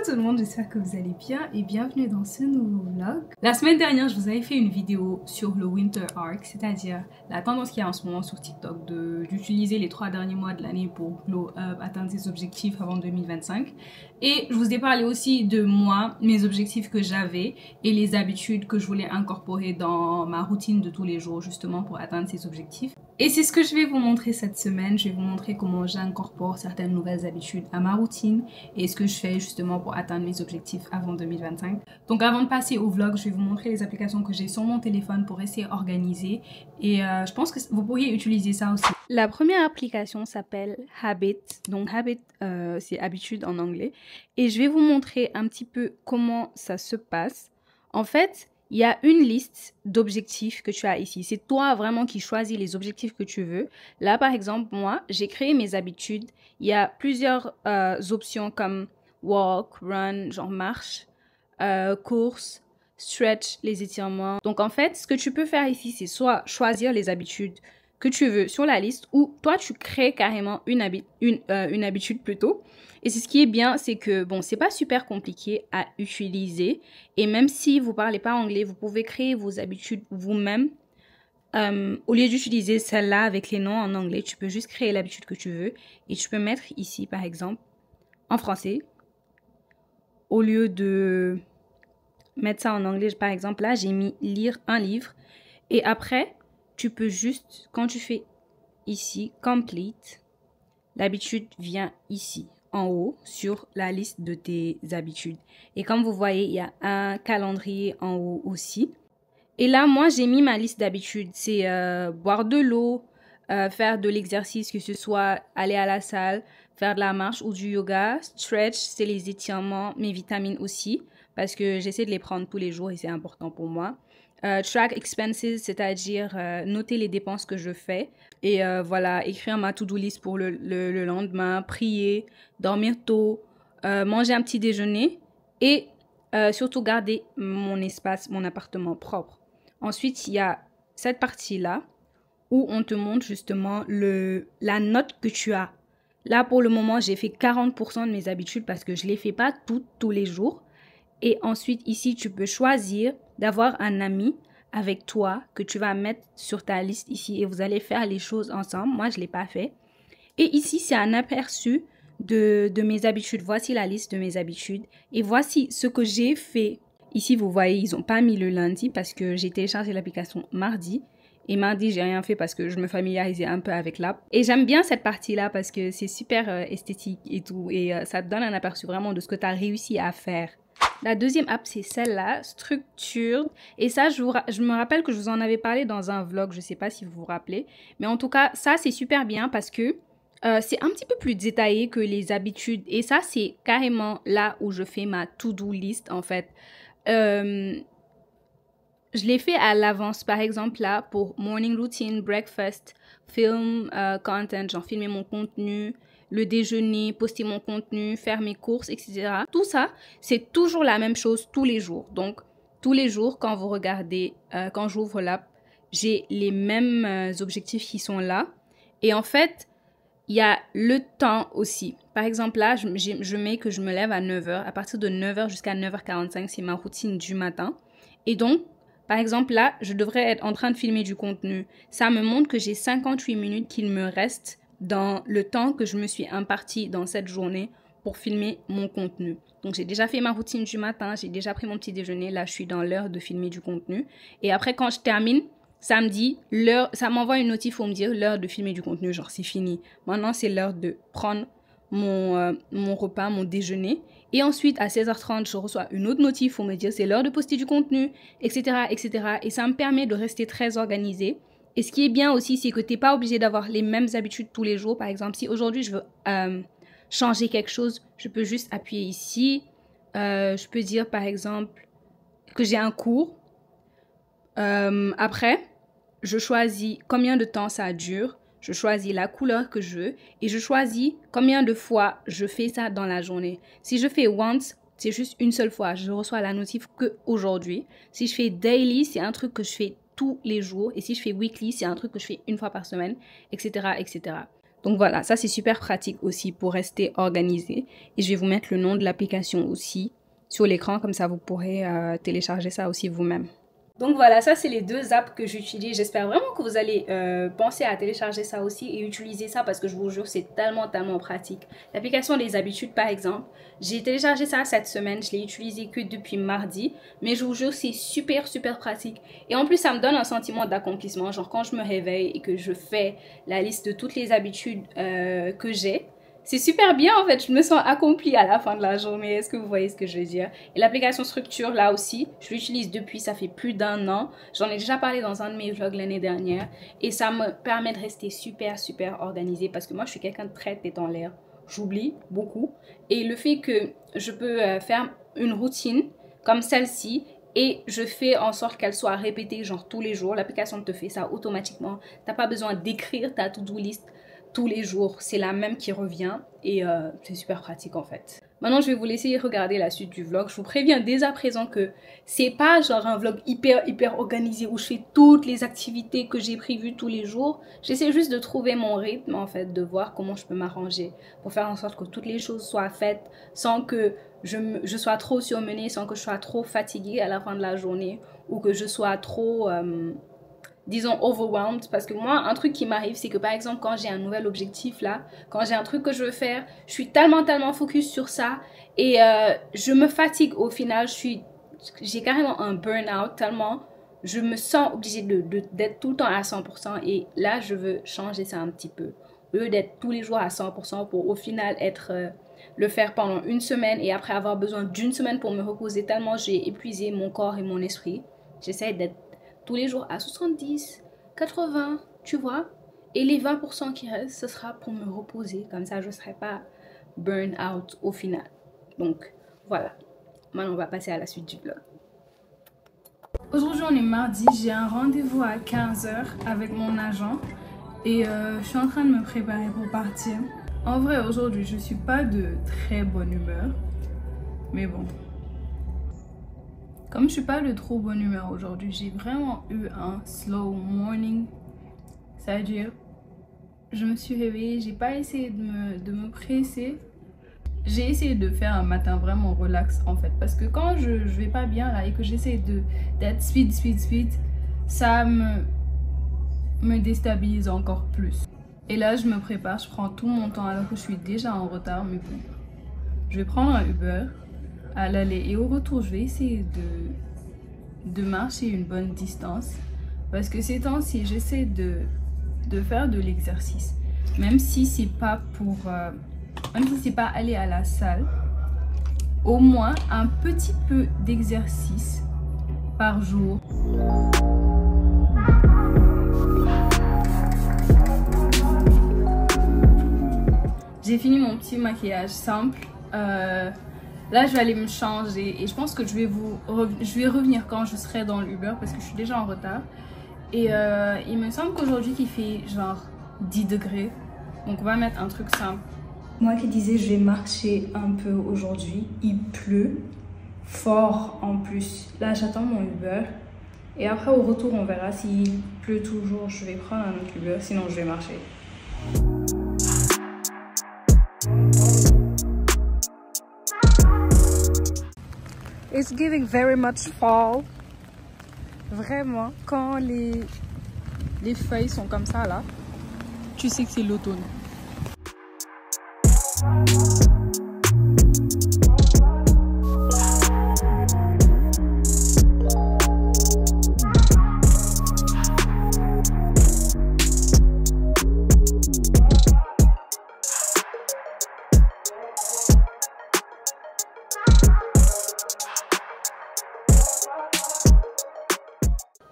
tout le monde, j'espère que vous allez bien et bienvenue dans ce nouveau vlog. La semaine dernière, je vous avais fait une vidéo sur le Winter Arc, c'est-à-dire la tendance qu'il y a en ce moment sur TikTok d'utiliser les 3 derniers mois de l'année pour glow up, atteindre ses objectifs avant 2025. Et je vous ai parlé aussi de moi, mes objectifs que j'avais et les habitudes que je voulais incorporer dans ma routine de tous les jours justement pour atteindre ces objectifs. Et c'est ce que je vais vous montrer cette semaine. Je vais vous montrer comment j'incorpore certaines nouvelles habitudes à ma routine et ce que je fais justement pour atteindre mes objectifs avant 2025. Donc avant de passer au vlog, je vais vous montrer les applications que j'ai sur mon téléphone pour rester organisée et je pense que vous pourriez utiliser ça aussi. La première application s'appelle Habit. Donc Habit, c'est habitude en anglais. Et je vais vous montrer un petit peu comment ça se passe. En fait, il y a une liste d'objectifs que tu as ici. C'est toi vraiment qui choisis les objectifs que tu veux. Là, par exemple, moi, j'ai créé mes habitudes. Il y a plusieurs options comme walk, run, genre marche, course, stretch, les étirements. Donc, en fait, ce que tu peux faire ici, c'est soit choisir les habitudes que tu veux sur la liste ou toi, tu crées carrément une habitude plutôt. Et c'est ce qui est bien, c'est que, bon, c'est pas super compliqué à utiliser. Et même si vous parlez pas anglais, vous pouvez créer vos habitudes vous-même. Au lieu d'utiliser celle-là avec les noms en anglais, tu peux juste créer l'habitude que tu veux. Et tu peux mettre ici, par exemple, en français. Au lieu de mettre ça en anglais, par exemple, là, j'ai mis lire un livre. Et après, tu peux juste, quand tu fais ici, complete, l'habitude vient ici, en haut, sur la liste de tes habitudes. Et comme vous voyez, il y a un calendrier en haut aussi. Et là, moi, j'ai mis ma liste d'habitudes. C'est boire de l'eau, faire de l'exercice, que ce soit aller à la salle, faire de la marche ou du yoga. Stretch, c'est les étirements, mes vitamines aussi, parce que j'essaie de les prendre tous les jours et c'est important pour moi. Track expenses, c'est-à-dire noter les dépenses que je fais. Et voilà, écrire ma to-do list pour le lendemain, prier, dormir tôt, manger un petit déjeuner et surtout garder mon espace, mon appartement propre. Ensuite, il y a cette partie-là où on te montre justement la note que tu as. Là, pour le moment, j'ai fait 40% de mes habitudes parce que je ne les fais pas tous les jours. Et ensuite, ici, tu peux choisir d'avoir un ami avec toi que tu vas mettre sur ta liste ici et vous allez faire les choses ensemble. Moi, je ne l'ai pas fait. Et ici, c'est un aperçu de mes habitudes. Voici la liste de mes habitudes et voici ce que j'ai fait. Ici, vous voyez, ils n'ont pas mis le lundi parce que j'ai téléchargé l'application mardi. Et mardi, j'ai rien fait parce que je me familiarisais un peu avec l'app. Et j'aime bien cette partie-là parce que c'est super esthétique et tout. Et ça te donne un aperçu vraiment de ce que tu as réussi à faire. La deuxième app, c'est celle-là, Structured. Et ça, je me rappelle que je vous en avais parlé dans un vlog. Je ne sais pas si vous vous rappelez. Mais en tout cas, ça, c'est super bien parce que c'est un petit peu plus détaillé que les habitudes. Et ça, c'est carrément là où je fais ma to-do list, en fait. Je l'ai fait à l'avance, par exemple, là, pour morning routine, breakfast, film, content, genre filmer mon contenu, le déjeuner, poster mon contenu, faire mes courses, etc. Tout ça, c'est toujours la même chose tous les jours. Donc, tous les jours, quand vous regardez, quand j'ouvre l'app, j'ai les mêmes objectifs qui sont là. Et en fait, il y a le temps aussi. Par exemple, là, je mets que je me lève à 9h. À partir de 9h jusqu'à 9h45, c'est ma routine du matin. Et donc, par exemple, là, je devrais être en train de filmer du contenu. Ça me montre que j'ai 58 minutes qu'il me reste dans le temps que je me suis imparti dans cette journée pour filmer mon contenu. Donc, j'ai déjà fait ma routine du matin, j'ai déjà pris mon petit déjeuner. Là, je suis dans l'heure de filmer du contenu. Et après, quand je termine, ça me dit l'heure, ça m'envoie une notif pour me dire l'heure de filmer du contenu, genre c'est fini. Maintenant, c'est l'heure de prendre mon repas, mon déjeuner. Et ensuite, à 16h30, je reçois une autre notif pour me dire c'est l'heure de poster du contenu, etc., etc. Et ça me permet de rester très organisée. Et ce qui est bien aussi, c'est que tu n'es pas obligé d'avoir les mêmes habitudes tous les jours. Par exemple, si aujourd'hui, je veux changer quelque chose, je peux juste appuyer ici. Je peux dire, par exemple, que j'ai un cours. Après, je choisis combien de temps ça dure. Je choisis la couleur que je veux et je choisis combien de fois je fais ça dans la journée. Si je fais once, c'est juste une seule fois. Je reçois la notif que aujourd'hui. Si je fais daily, c'est un truc que je fais tous les jours. Et si je fais weekly, c'est un truc que je fais une fois par semaine, etc., etc. Donc voilà, ça c'est super pratique aussi pour rester organisé. Et je vais vous mettre le nom de l'application aussi sur l'écran, comme ça vous pourrez télécharger ça aussi vous-même. Donc voilà, ça c'est les deux apps que j'utilise. J'espère vraiment que vous allez penser à télécharger ça aussi et utiliser ça parce que je vous jure, c'est tellement pratique. L'application des habitudes par exemple, j'ai téléchargé ça cette semaine, je l'ai utilisé que depuis mardi, mais je vous jure, c'est super pratique. Et en plus, ça me donne un sentiment d'accomplissement, genre quand je me réveille et que je fais la liste de toutes les habitudes que j'ai. C'est super bien en fait, je me sens accomplie à la fin de la journée, est-ce que vous voyez ce que je veux dire? Et l'application Structure là aussi, je l'utilise depuis, ça fait plus d'1 an. J'en ai déjà parlé dans un de mes vlogs l'année dernière et ça me permet de rester super organisée parce que moi je suis quelqu'un de très tête en l'air. J'oublie beaucoup et le fait que je peux faire une routine comme celle-ci et je fais en sorte qu'elle soit répétée genre tous les jours, l'application te fait ça automatiquement. T'as pas besoin d'écrire ta to-do list tous les jours, c'est la même qui revient et c'est super pratique en fait. Maintenant, je vais vous laisser regarder la suite du vlog. Je vous préviens dès à présent que c'est pas genre un vlog hyper organisé où je fais toutes les activités que j'ai prévues tous les jours. J'essaie juste de trouver mon rythme en fait, de voir comment je peux m'arranger pour faire en sorte que toutes les choses soient faites sans que je sois trop surmenée, sans que je sois trop fatiguée à la fin de la journée ou que je sois trop... disons overwhelmed, parce que moi un truc qui m'arrive c'est que par exemple quand j'ai un nouvel objectif là, quand j'ai un truc que je veux faire, je suis tellement focus sur ça et je me fatigue au final, j'ai carrément un burn-out tellement je me sens obligée d'être tout le temps à 100% et là je veux changer ça un petit peu au lieu d'être tous les jours à 100% pour au final être le faire pendant une semaine et après avoir besoin d'une semaine pour me reposer tellement j'ai épuisé mon corps et mon esprit. J'essaie d'être tous les jours à 70, 80, tu vois. Et les 20% qui restent, ce sera pour me reposer. Comme ça, je ne serai pas burn out au final. Donc, voilà. Maintenant, on va passer à la suite du vlog. Aujourd'hui, on est mardi. J'ai un rendez-vous à 15h avec mon agent. Et je suis en train de me préparer pour partir. En vrai, aujourd'hui, je ne suis pas de très bonne humeur. Mais bon. Comme je suis pas de trop bonne humeur aujourd'hui, j'ai vraiment eu un slow morning. C'est-à-dire, je me suis réveillée, j'ai pas essayé de me presser. J'ai essayé de faire un matin vraiment relax en fait. Parce que quand je vais pas bien là et que j'essaie d'être speed, ça me déstabilise encore plus. Et là, je me prépare, je prends tout mon temps alors que je suis déjà en retard. Mais bon, je vais prendre un Uber à l'aller et au retour je vais essayer de marcher une bonne distance parce que ces temps-ci j'essaie de faire de l'exercice même si c'est pas pour même si c'est pas aller à la salle, au moins un petit peu d'exercice par jour. J'ai fini mon petit maquillage simple. Là, je vais aller me changer et je pense que je vais revenir quand je serai dans l'Uber parce que je suis déjà en retard. Et il me semble qu'aujourd'hui, il fait genre 10 degrés. Donc, on va mettre un truc simple. Moi qui disais, je vais marcher un peu aujourd'hui. Il pleut fort en plus. Là, j'attends mon Uber. Et après, au retour, on verra s'il pleut toujours. Je vais prendre un autre Uber, sinon je vais marcher. It's giving very much fall. Vraiment, quand les feuilles sont comme ça là, tu sais que c'est l'automne.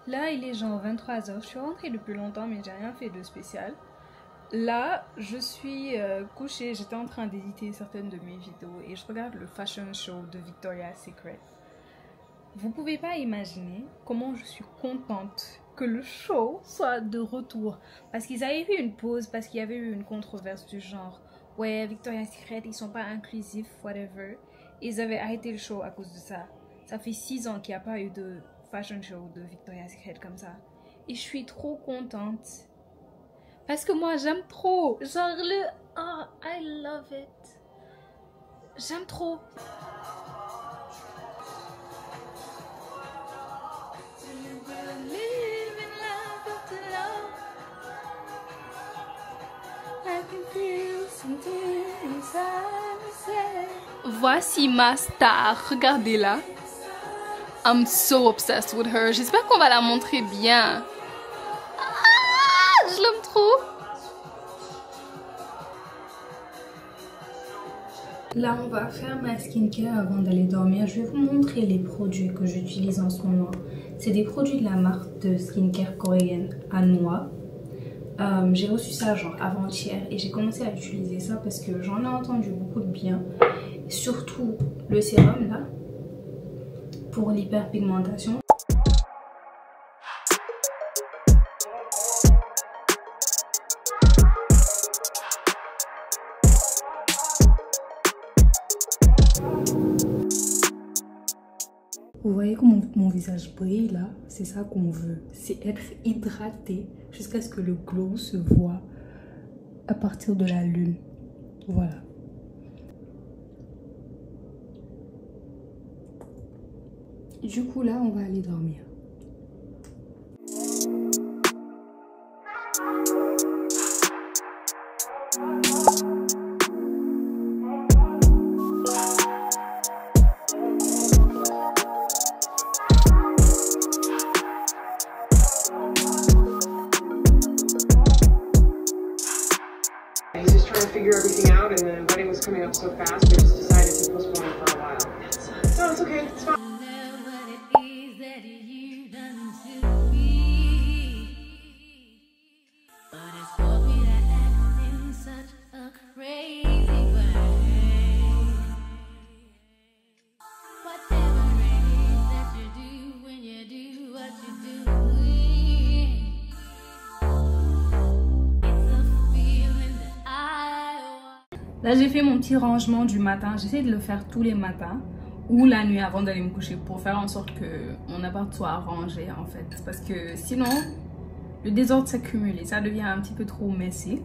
Là, il est genre 23h. Je suis rentrée depuis longtemps, mais j'ai rien fait de spécial. Là, je suis couchée. J'étais en train d'éditer certaines de mes vidéos et je regarde le fashion show de Victoria's Secret. Vous pouvez pas imaginer comment je suis contente que le show soit de retour. Parce qu'ils avaient eu une pause, parce qu'il y avait eu une controverse du genre « Ouais, Victoria's Secret, ils sont pas inclusifs, whatever. » Ils avaient arrêté le show à cause de ça. Ça fait 6 ans qu'il n'y a pas eu de fashion show de Victoria's Secret comme ça. Et je suis trop contente. Parce que moi j'aime trop. Genre le... Oh, I love it. J'aime trop. Voici ma star, regardez-la. I'm so obsessed with her. J'espère qu'on va la montrer bien. Ah, je l'aime trop. Là, on va faire ma skincare avant d'aller dormir. Je vais vous montrer les produits que j'utilise en ce moment. C'est des produits de la marque de skincare coréenne Anwha. J'ai reçu ça genre avant-hier et j'ai commencé à utiliser ça parce que j'en ai entendu beaucoup de bien. Surtout le sérum là pour l'hyperpigmentation. Vous voyez comment mon visage brille là? C'est ça qu'on veut. C'est être hydraté jusqu'à ce que le glow se voit à partir de la lune. Voilà. Du coup là, on va aller dormir. He's just trying to figure everything out, and the wedding was coming up so fast, we just decided to postpone it for a while. No, it's okay, it's fine. Là, j'ai fait mon petit rangement du matin. J'essaie de le faire tous les matins ou la nuit avant d'aller me coucher pour faire en sorte que mon appart soit rangé en fait. Parce que sinon, le désordre s'accumule et ça devient un petit peu trop messy.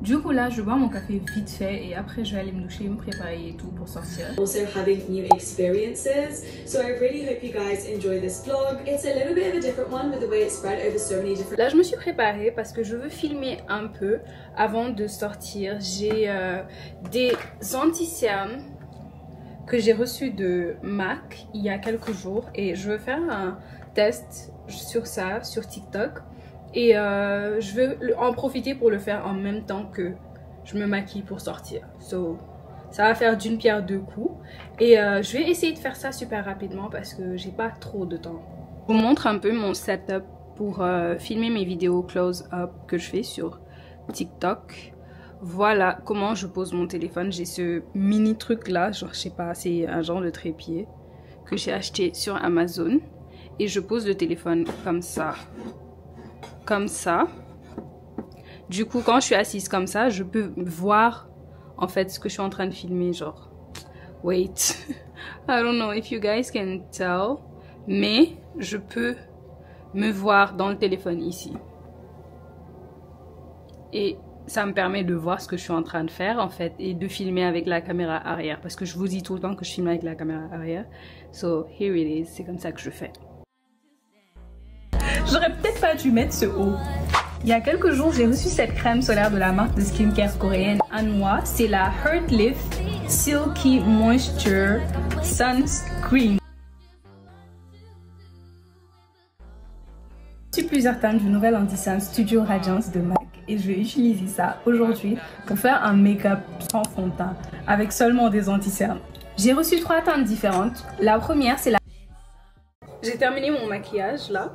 Du coup là, je bois mon café vite fait et après je vais aller me doucher, me préparer et tout pour sortir. Also having new experiences, so I really hope you guys enjoy this vlog. It's a little bit of a different one with the way it's spread over so many different... Là je me suis préparée parce que je veux filmer un peu avant de sortir. J'ai des anti-cernes que j'ai reçus de MAC il y a quelques jours et je veux faire un test sur ça sur TikTok. Et je veux en profiter pour le faire en même temps que je me maquille pour sortir. So, ça va faire d'une pierre deux coups. Et je vais essayer de faire ça super rapidement parce que j'ai pas trop de temps. Je vous montre un peu mon setup pour filmer mes vidéos close-up que je fais sur TikTok. Voilà comment je pose mon téléphone. J'ai ce mini truc là, genre je sais pas, c'est un genre de trépied que j'ai acheté sur Amazon. Et je pose le téléphone comme ça. Comme ça. Du coup, quand je suis assise comme ça, je peux voir en fait ce que je suis en train de filmer. Genre, wait, I don't know if you guys can tell, mais je peux me voir dans le téléphone ici. Et ça me permet de voir ce que je suis en train de faire en fait et de filmer avec la caméra arrière parce que je vous dis tout le temps que je filme avec la caméra arrière. So here it is, c'est comme ça que je fais. J'aurais peut-être pas dû mettre ce haut. Il y a quelques jours, j'ai reçu cette crème solaire de la marque de skincare coréenne Anwha. C'est la Heartlift Silky Moisture Sunscreen. Je suis plus certaine du nouvel anti-cernes Studio Radiance de MAC et je vais utiliser ça aujourd'hui pour faire un make-up sans fond de teint avec seulement des anti-cernes. J'ai reçu 3 teintes différentes. La première, c'est la... J'ai terminé mon maquillage là.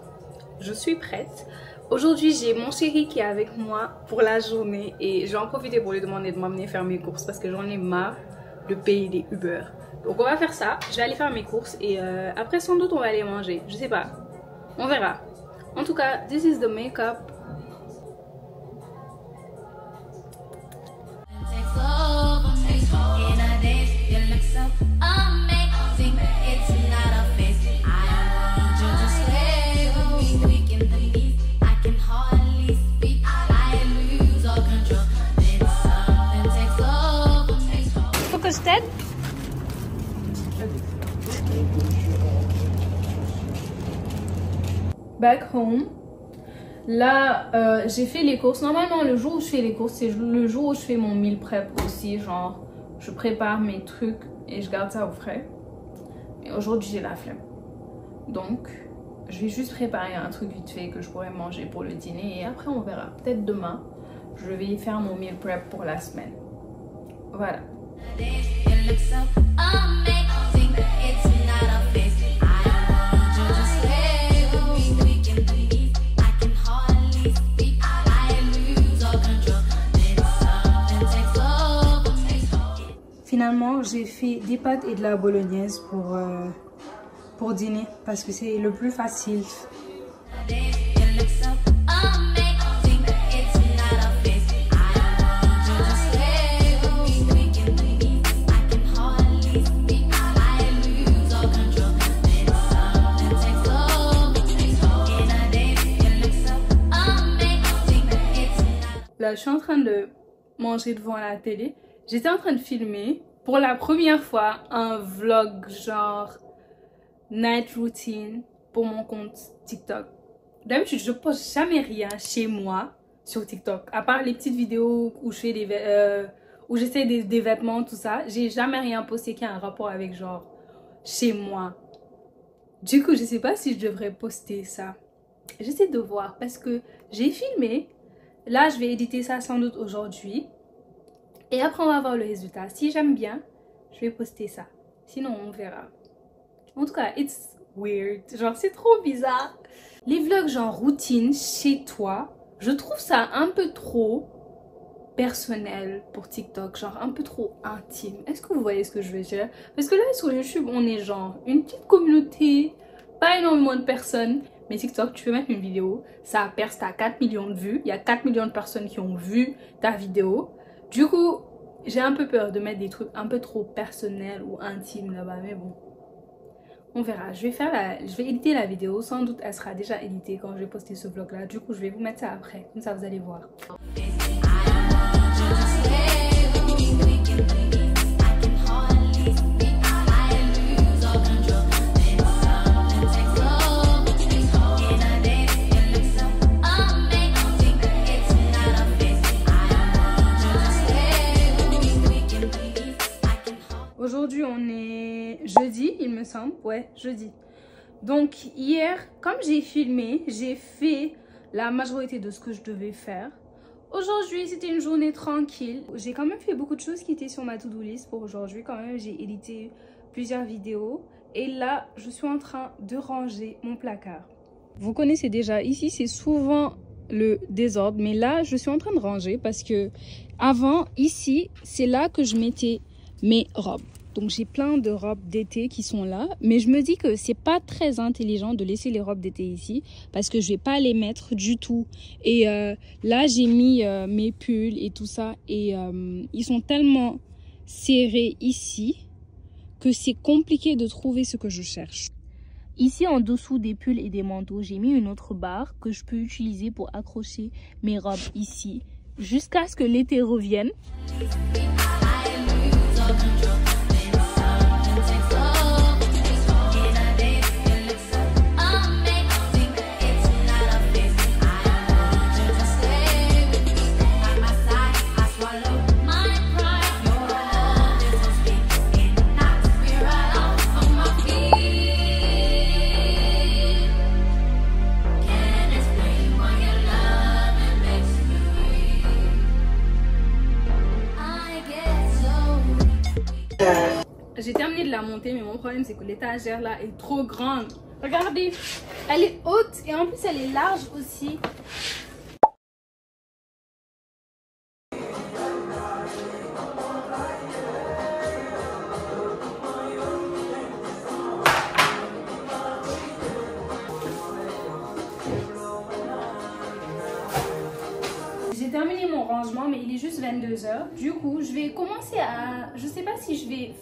Je suis prête. Aujourd'hui, j'ai mon chéri qui est avec moi pour la journée et je vais en profiter pour lui demander de m'amener faire mes courses parce que j'en ai marre de payer des Uber. Donc on va faire ça. Je vais aller faire mes courses et après sans doute on va aller manger. Je sais pas. On verra. En tout cas, this is the makeup. que je t'aide? Back home. Là, j'ai fait les courses. Normalement, le jour où je fais les courses, c'est le jour où je fais mon meal prep aussi. Genre, je prépare mes trucs et je garde ça au frais. Mais aujourd'hui, j'ai la flemme. Donc, je vais juste préparer un truc vite fait que je pourrais manger pour le dîner. Et après, on verra. Peut-être demain, je vais faire mon meal prep pour la semaine. Voilà. Finalement, j'ai fait des pâtes et de la bolognaise pour dîner parce que c'est le plus facile. Là, je suis en train de manger devant la télé. J'étais en train de filmer pour la première fois un vlog genre night routine pour mon compte TikTok. D'habitude, je poste jamais rien chez moi sur TikTok. À part les petites vidéos où je fais où j'essaie des vêtements, tout ça. J'ai jamais rien posté qui a un rapport avec genre chez moi. Du coup, je sais pas si je devrais poster ça. J'essaie de voir parce que j'ai filmé. Là, je vais éditer ça sans doute aujourd'hui. Et après, on va voir le résultat. Si j'aime bien, je vais poster ça. Sinon, on verra. En tout cas, it's weird. Genre, c'est trop bizarre. Les vlogs genre routine chez toi, je trouve ça un peu trop personnel pour TikTok. Genre, un peu trop intime. Est-ce que vous voyez ce que je veux dire? Parce que là, sur YouTube, on est genre une petite communauté. Pas énormément de personnes. Mais TikTok, tu peux mettre une vidéo. Ça perce, t'as 4 millions de vues. Il y a 4 millions de personnes qui ont vu ta vidéo. Du coup, j'ai un peu peur de mettre des trucs un peu trop personnels ou intimes là-bas, mais bon, on verra. Je vais éditer la vidéo, sans doute elle sera déjà éditée quand je vais poster ce vlog là. Du coup, je vais vous mettre ça après, comme ça vous allez voir. Aujourd'hui, on est jeudi, il me semble. Ouais, jeudi. Donc, hier, comme j'ai filmé, j'ai fait la majorité de ce que je devais faire. Aujourd'hui, c'était une journée tranquille. J'ai quand même fait beaucoup de choses qui étaient sur ma to-do list pour aujourd'hui. Quand même, j'ai édité plusieurs vidéos. Et là, je suis en train de ranger mon placard. Vous connaissez déjà, ici, c'est souvent le désordre. Mais là, je suis en train de ranger parce que avant, ici, c'est là que je mettais mes robes. Donc j'ai plein de robes d'été qui sont là, mais je me dis que c'est pas très intelligent de laisser les robes d'été ici parce que je vais pas les mettre du tout. Et là j'ai mis mes pulls et tout ça et ils sont tellement serrés ici que c'est compliqué de trouver ce que je cherche. Ici en dessous des pulls et des manteaux, j'ai mis une autre barre que je peux utiliser pour accrocher mes robes ici jusqu'à ce que l'été revienne. J'ai terminé de la monter, mais mon problème c'est que l'étagère là est trop grande. Regardez, elle est haute et en plus elle est large aussi. J'ai terminé mon rangement, mais il est juste 22 h. Du coup, je vais commencer à... Je sais pas si je vais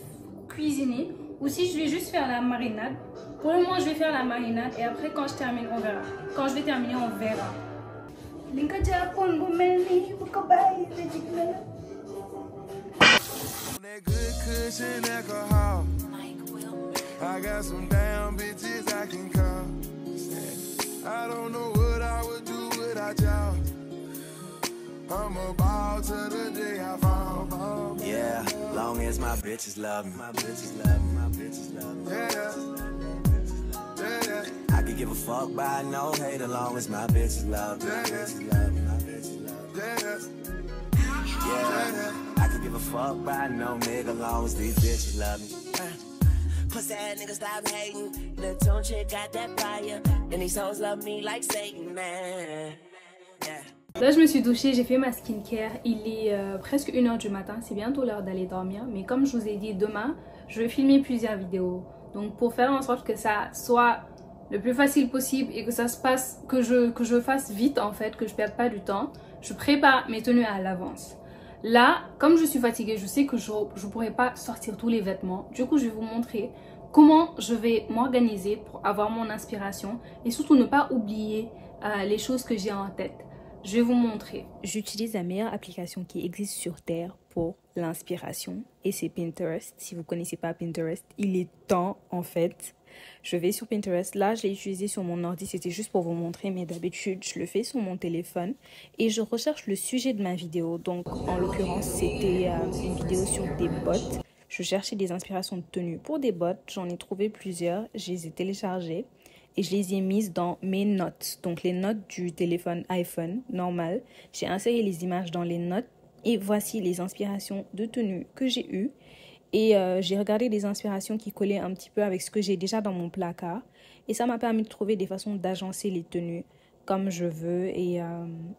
cuisiner ou si je vais juste faire la marinade. Pour le moment, je vais faire la marinade et après, quand je termine, on verra. Quand je vais terminer, on verra. that good cushion alcohol. I got some damn bitches I can call. I don't know what I would do without y'all. I'm about to the day I fall. Yeah, long as my bitches love me. My bitches love me. My bitches love me. Yeah. I could give a fuck by no hate as long as my bitches love me. My bitches love me. My bitches love me. Yeah, I could give a fuck by no nigga as long as these bitches love me. Pussy ass nigga stop hating. The tone chick got that fire. And these hoes love me like Satan, man. Yeah. Là je me suis douchée, j'ai fait ma skincare, il est presque 1 h du matin, c'est bientôt l'heure d'aller dormir. Mais comme je vous ai dit, demain je vais filmer plusieurs vidéos. Donc pour faire en sorte que ça soit le plus facile possible et que ça se passe, que je fasse vite en fait, que je perde pas du temps, je prépare mes tenues à l'avance. Là, comme je suis fatiguée, je sais que je ne pourrai pas sortir tous les vêtements. Du coup, je vais vous montrer comment je vais m'organiser pour avoir mon inspiration et surtout ne pas oublier les choses que j'ai en tête. Je vais vous montrer. J'utilise la meilleure application qui existe sur Terre pour l'inspiration et c'est Pinterest. Si vous ne connaissez pas Pinterest, il est temps en fait. Je vais sur Pinterest. Là, je l'ai utilisé sur mon ordi. C'était juste pour vous montrer, mais d'habitude, je le fais sur mon téléphone. Et je recherche le sujet de ma vidéo. Donc, en l'occurrence, c'était une vidéo sur des bottes. Je cherchais des inspirations de tenue pour des bottes. J'en ai trouvé plusieurs. Je les ai téléchargées et je les ai mises dans mes notes. Donc, les notes du téléphone iPhone normal. J'ai inséré les images dans les notes. Et voici les inspirations de tenue que j'ai eues. Et j'ai regardé des inspirations qui collaient un petit peu avec ce que j'ai déjà dans mon placard. Et ça m'a permis de trouver des façons d'agencer les tenues comme je veux. Et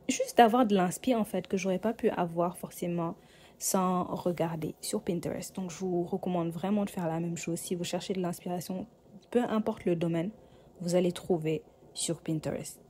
juste d'avoir de l'inspi en fait que j'aurais pas pu avoir forcément sans regarder sur Pinterest. Donc je vous recommande vraiment de faire la même chose. Si vous cherchez de l'inspiration, peu importe le domaine, vous allez trouver sur Pinterest.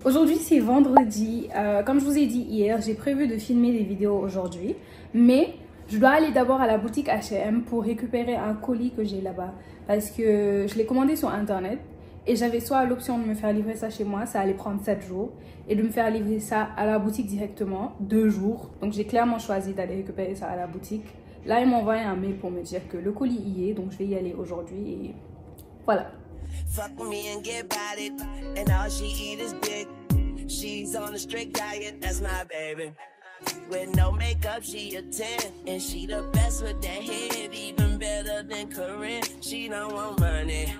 Aujourd'hui c'est vendredi. Comme je vous ai dit hier, j'ai prévu de filmer des vidéos aujourd'hui. Mais je dois aller d'abord à la boutique H&M pour récupérer un colis que j'ai là-bas. Parce que je l'ai commandé sur internet. Et j'avais soit l'option de me faire livrer ça chez moi, ça allait prendre 7 jours. Et de me faire livrer ça à la boutique directement, 2 jours. Donc j'ai clairement choisi d'aller récupérer ça à la boutique. Là ils m'ont envoyé un mail pour me dire que le colis y est. Donc je vais y aller aujourd'hui et voilà. Fuck me and get about it. And all she eat is dick. She's on a strict diet, that's my baby. With no makeup, she a 10. And she the best with that head, even better than Corinne. She don't want money,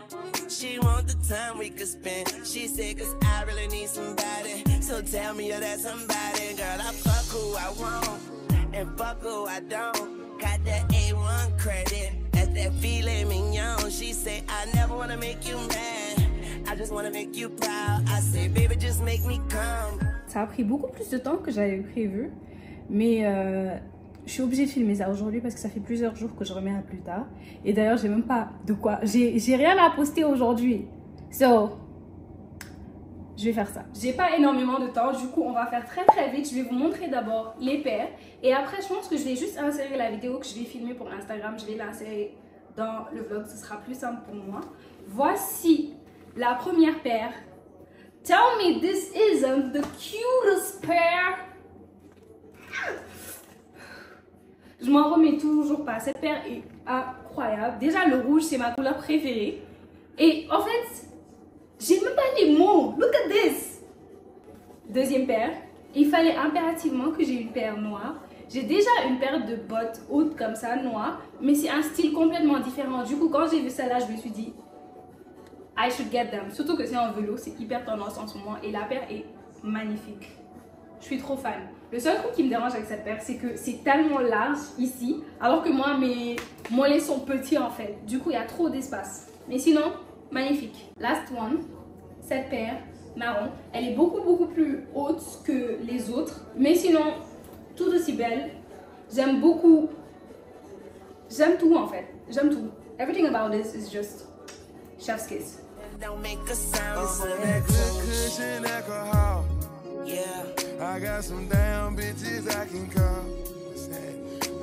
she want the time we could spend. She said, cause I really need somebody. So tell me you're that somebody. Girl, I fuck who I want, and fuck who I don't. Got that A1 credit, that's that filet mignon. She said, I never wanna make you mad, I just wanna make you proud. I say, baby, just make me come. Ça a pris beaucoup plus de temps que j'avais prévu. Mais je suis obligée de filmer ça aujourd'hui parce que ça fait plusieurs jours que je remets à plus tard. Et d'ailleurs, j'ai même pas de quoi. J'ai rien à poster aujourd'hui. So, je vais faire ça. J'ai pas énormément de temps. Du coup, on va faire très très vite. Je vais vous montrer d'abord les paires. Et après, je pense que je vais juste insérer la vidéo que je vais filmer pour Instagram. Je vais l'insérer dans le vlog. Ce sera plus simple pour moi. Voici la première paire. Tell me this isn't the cutest pair. Je m'en remets toujours pas. Cette paire est incroyable. Déjà, le rouge, c'est ma couleur préférée. Et en fait, j'ai même pas les mots. Look at this. Deuxième paire. Il fallait impérativement que j'ai une paire noire. J'ai déjà une paire de bottes hautes comme ça, noires. Mais c'est un style complètement différent. Du coup, quand j'ai vu celle-là, je me suis dit, I should get them. Surtout que c'est en velours. C'est hyper tendance en ce moment. Et la paire est magnifique. Je suis trop fan. Le seul truc qui me dérange avec cette paire, c'est que c'est tellement large ici, alors que moi, mes mollets sont petits en fait. Du coup, il y a trop d'espace. Mais sinon, magnifique. Last one, cette paire marron. Elle est beaucoup plus haute que les autres. Mais sinon, tout aussi belle. J'aime beaucoup. J'aime tout en fait. J'aime tout. Everything about this is just chef's kiss. Don't make a sound. I'm on that good cushion alcohol. Yeah. I got some damn bitches I can call.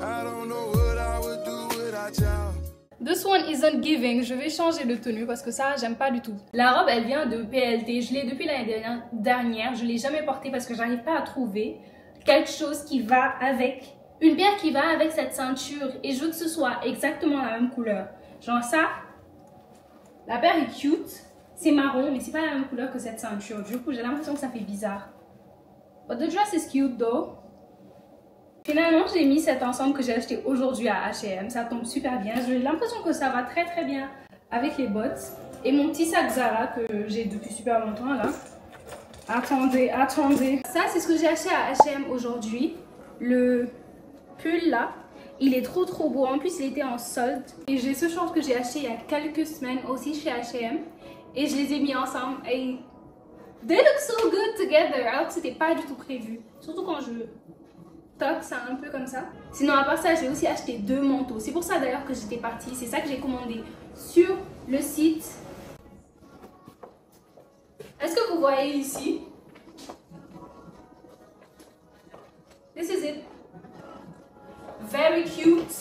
I don't know what I would do without y'all. This one isn't giving. Je vais changer de tenue parce que ça, j'aime pas du tout. La robe, elle vient de PLT. Je l'ai depuis l'année dernière. Je l'ai jamais portée parce que j'arrive pas à trouver quelque chose qui va avec une paire qui va avec cette ceinture et je veux que ce soit exactement la même couleur. Genre ça, la paire est cute, c'est marron mais c'est pas la même couleur que cette ceinture. Du coup j'ai l'impression que ça fait bizarre. But the dress is cute though. Finalement j'ai mis cet ensemble que j'ai acheté aujourd'hui à H&M, ça tombe super bien. J'ai l'impression que ça va très bien avec les bottes. Et mon petit sac Zara que j'ai depuis super longtemps là. Attendez. Ça c'est ce que j'ai acheté à H&M aujourd'hui. Le pull là, il est trop beau. En plus il était en solde. Et j'ai ce short que j'ai acheté il y a quelques semaines aussi chez H&M. Et je les ai mis ensemble et they look so good together. Alors que c'était pas du tout prévu. Surtout quand je top, c'est un peu comme ça. Sinon à part ça j'ai aussi acheté 2 manteaux. C'est pour ça d'ailleurs que j'étais partie. C'est ça que j'ai commandé sur le site. Est-ce que vous voyez ici? This is it. Very cute.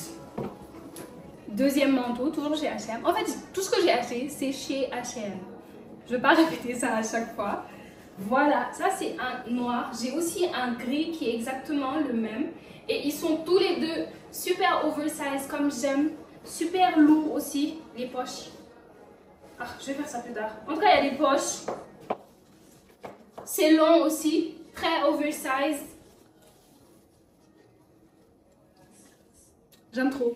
Deuxième manteau, toujours chez H&M. En fait, tout ce que j'ai acheté, c'est chez H&M. Je ne vais pas répéter ça à chaque fois. Voilà, ça c'est un noir. J'ai aussi un gris qui est exactement le même. Et ils sont tous les deux super oversize comme j'aime. Super lourd aussi. Les poches. Ah, je vais faire ça plus tard. En tout cas, il y a des poches. C'est long aussi. Très oversize. J'aime trop.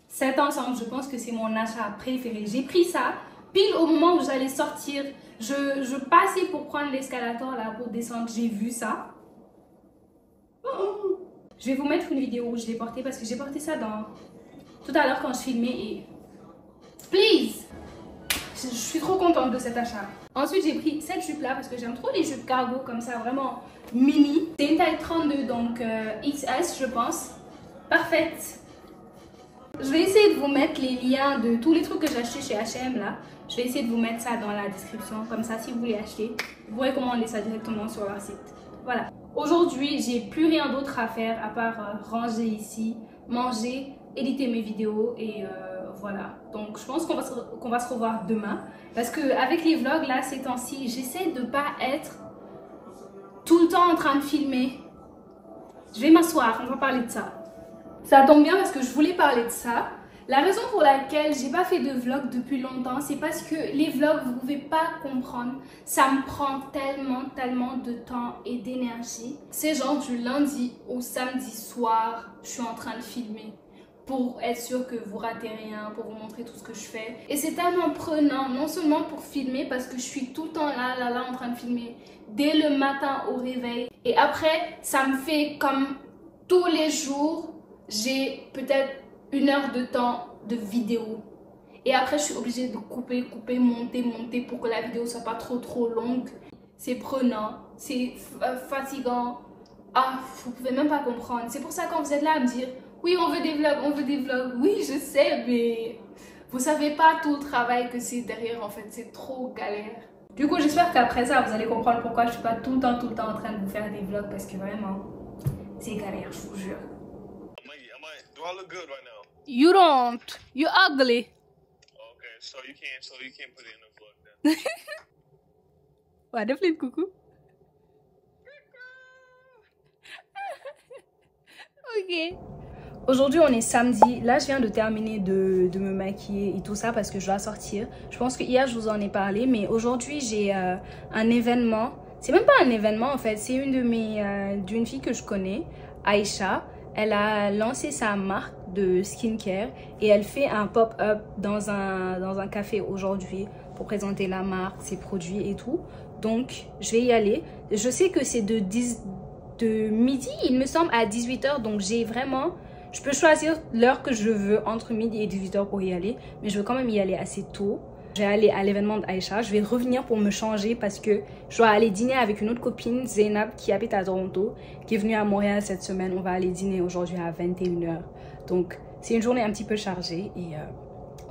Cet ensemble, je pense que c'est mon achat préféré. J'ai pris ça pile au moment où j'allais sortir. Je passais pour prendre l'escalator là pour descendre. J'ai vu ça. Je vais vous mettre une vidéo où je l'ai porté parce que j'ai porté ça tout à l'heure quand je filmais et please, je suis trop contente de cet achat. Ensuite j'ai pris cette jupe là parce que j'aime trop les jupes cargo comme ça, vraiment mini. C'est une taille 32 donc XS je pense. Parfaite. Je vais essayer de vous mettre les liens de tous les trucs que j'ai achetés chez H&M là. Je vais essayer de vous mettre ça dans la description. Comme ça, si vous voulez acheter, vous pourrez commander ça directement sur leur site. Voilà. Aujourd'hui, j'ai plus rien d'autre à faire à part ranger ici, manger, éditer mes vidéos et voilà. Donc, je pense qu'on va se revoir demain. Parce qu'avec les vlogs là, ces temps-ci, j'essaie de ne pas être tout le temps en train de filmer. Je vais m'asseoir, on va parler de ça. Ça tombe bien parce que je voulais parler de ça. La raison pour laquelle j'ai pas fait de vlog depuis longtemps, c'est parce que les vlogs, vous pouvez pas comprendre, ça me prend tellement de temps et d'énergie. C'est genre du lundi au samedi soir, je suis en train de filmer pour être sûr que vous ratez rien, pour vous montrer tout ce que je fais. Et c'est tellement prenant, non seulement pour filmer parce que je suis tout le temps là en train de filmer dès le matin au réveil. Et après, ça me fait comme tous les jours, j'ai peut-être 1 heure de temps de vidéo. Et après, je suis obligée de couper, monter pour que la vidéo soit pas trop longue. C'est prenant, c'est fatigant. Ah, vous pouvez même pas comprendre. C'est pour ça quand vous êtes là à me dire, oui, on veut des vlogs. Oui, je sais, mais vous savez pas tout le travail que c'est derrière en fait. C'est trop galère. Du coup, j'espère qu'après ça, vous allez comprendre pourquoi je suis pas tout le temps en train de vous faire des vlogs. Parce que vraiment, c'est galère, je vous jure. Do I look good right now? You don't. You're ugly. Okay, so you can't put it in the vlog then. Ouais, défile le coucou. Ok. Aujourd'hui, on est samedi. Là, je viens de terminer de me maquiller et tout ça parce que je dois sortir. Je pense que hier, je vous en ai parlé, mais aujourd'hui, j'ai un événement. C'est même pas un événement en fait. C'est d'une fille que je connais, Aïcha. Elle a lancé sa marque de skincare et elle fait un pop-up dans un café aujourd'hui pour présenter la marque, ses produits et tout. Donc, je vais y aller. Je sais que c'est de midi, il me semble, à 18 h. Donc, j'ai vraiment... Je peux choisir l'heure que je veux entre midi et 18 h pour y aller. Mais je veux quand même y aller assez tôt. Je vais aller à l'événement d'Aïcha. Je vais revenir pour me changer parce que je dois aller dîner avec une autre copine, Zainab, qui habite à Toronto, qui est venue à Montréal cette semaine. On va aller dîner aujourd'hui à 21 h. Donc, c'est une journée un petit peu chargée et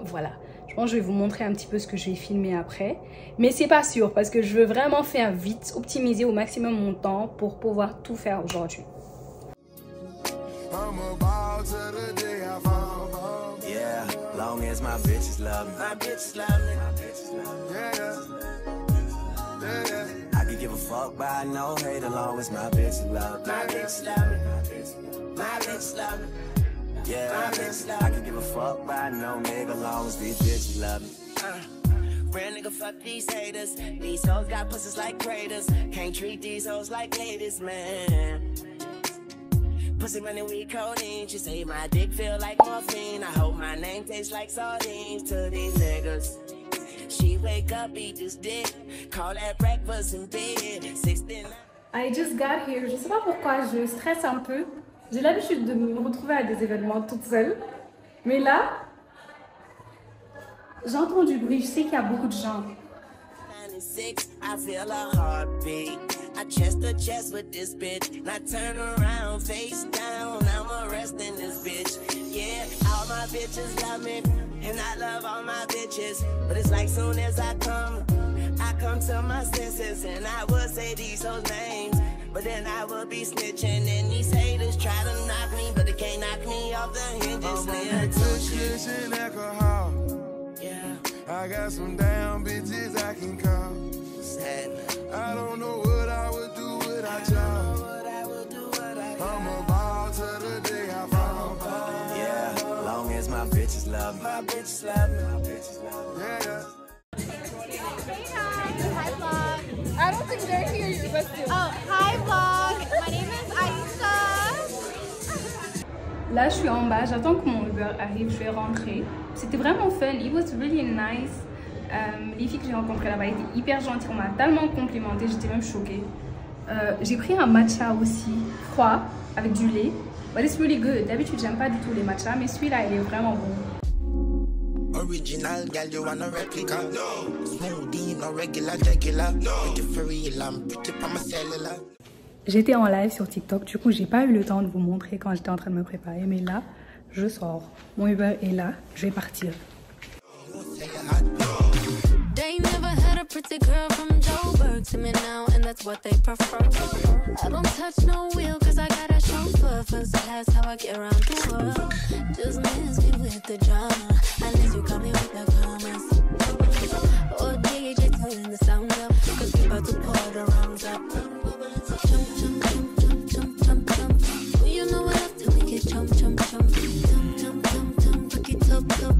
voilà. Je pense que je vais vous montrer un petit peu ce que je vais filmer après. Mais c'est pas sûr parce que je veux vraiment faire vite, optimiser au maximum mon temps pour pouvoir tout faire aujourd'hui. Yeah, long as my bitches love me. My bitches love me. My bitches love me. Yeah. I could give a fuck by no hate as long as my bitches love me. My bitches love me. My bitch love me. Yeah, I can give a fuck by no nigga long as these bitches love me. Real nigga, fuck these haters. These hoes got pussies like craters. Can't treat these hoes like ladies, man. Pussy running with codeine. She say my dick feel like morphine. I hope my name tastes like sardines to these niggas. She wake up, eat this dick. Call that breakfast in bed. 69. I just got here. Je sais pas pourquoi je stresse un peu. J'ai l'habitude de me retrouver à des événements toute seule. Mais là, j'entends du bruit. Je sais qu'il y a beaucoup de gens. I feel a heartbeat. I chest to chest with this bitch. Now turn around, face down. I'm arresting this bitch. Yeah, all my bitches love me, and I love all my bitches. But it's like soon as I come to my senses, and I would say these hoes' names, but then I would be snitching, and these haters try to knock me, but they can't knock me off the hinges. Yeah, I got some damn bitches I can call. I don't know what I would do without y'all. I'm a ball till the day I fall. Yeah, long as my bitches love me. My bitches love me. My bitches love me. Yeah. Hi vlog. I don't think they're here, but still. Oh, hi vlog. My name is Aisha. Là, je suis en bas. J'attends que mon Uber arrive. Je vais rentrer. C'était vraiment fun. It was really nice. Les filles que j'ai rencontrées là-bas étaient hyper gentilles. On m'a tellement complimenté. J'étais même choquée. J'ai pris un matcha aussi froid avec du lait. But it's really good. D'habitude, j'aime pas du tout les matchas, mais celui-là, il est vraiment bon. Original gal, you want a replica? No. Smoothie, no regular, regular. No. With the free lamb, pretty from a cellular. J'étais en live sur TikTok, du coup, j'ai pas eu le temps de vous montrer quand j'étais en train de me préparer. Mais là, je sors. Mon Uber est là. Je vais partir. They never had a pretty girl from Joburg to me now, and that's what they prefer. I don't touch no wheel cause I got a chauffeur, so that's how I get around the world. Just miss me with the drama, unless you come in with the comments. Or DJ turn the sound up, cause we about to pour the rounds up. Jump, jump, jump, jump, jump, jump, jump. Well, you know I love to make it jump, jump, jump. Jump, jump, jump, jump, back it up, up.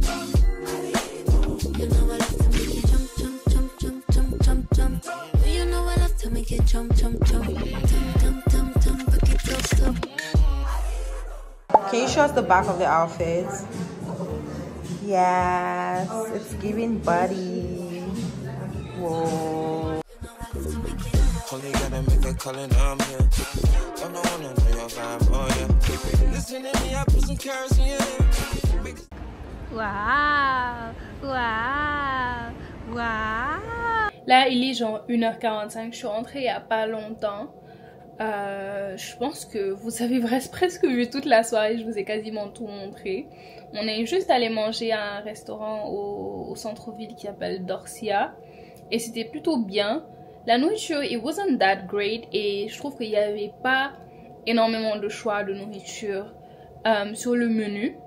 You know I love to make it jump, jump, jump, jump, jump, jump, jump. You know I love to make it jump, jump, jump, jump, jump, jump, jump, back it up, up. Can you show us the back of the outfit? Yes, it's giving body. Whoa. Only gotta make a call and I'm here. I don't wanna know your vibe, oh yeah. Listen to me, I put some carrots in your head. Waouh, waouh, waouh. Là, il est genre 1h45. Je suis rentrée il n'y a pas longtemps. Je pense que vous avez presque vu toute la soirée. Je vous ai quasiment tout montré. On est juste allé manger à un restaurant au centre-ville qui s'appelle Dorsia. Et c'était plutôt bien. La nourriture, it wasn't that great. Et je trouve qu'il n'y avait pas énormément de choix de nourriture sur le menu.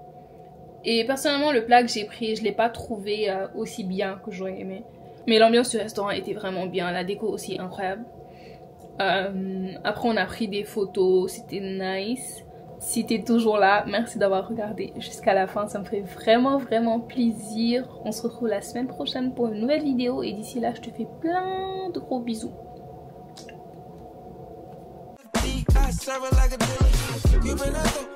Et personnellement, le plat que j'ai pris, je ne l'ai pas trouvé aussi bien que j'aurais aimé. Mais l'ambiance du restaurant était vraiment bien. La déco aussi incroyable. Après, on a pris des photos. C'était nice. Si t'es toujours là, merci d'avoir regardé jusqu'à la fin. Ça me fait vraiment, vraiment plaisir. On se retrouve la semaine prochaine pour une nouvelle vidéo. Et d'ici là, je te fais plein de gros bisous. I serve it like a dealer. You been out there,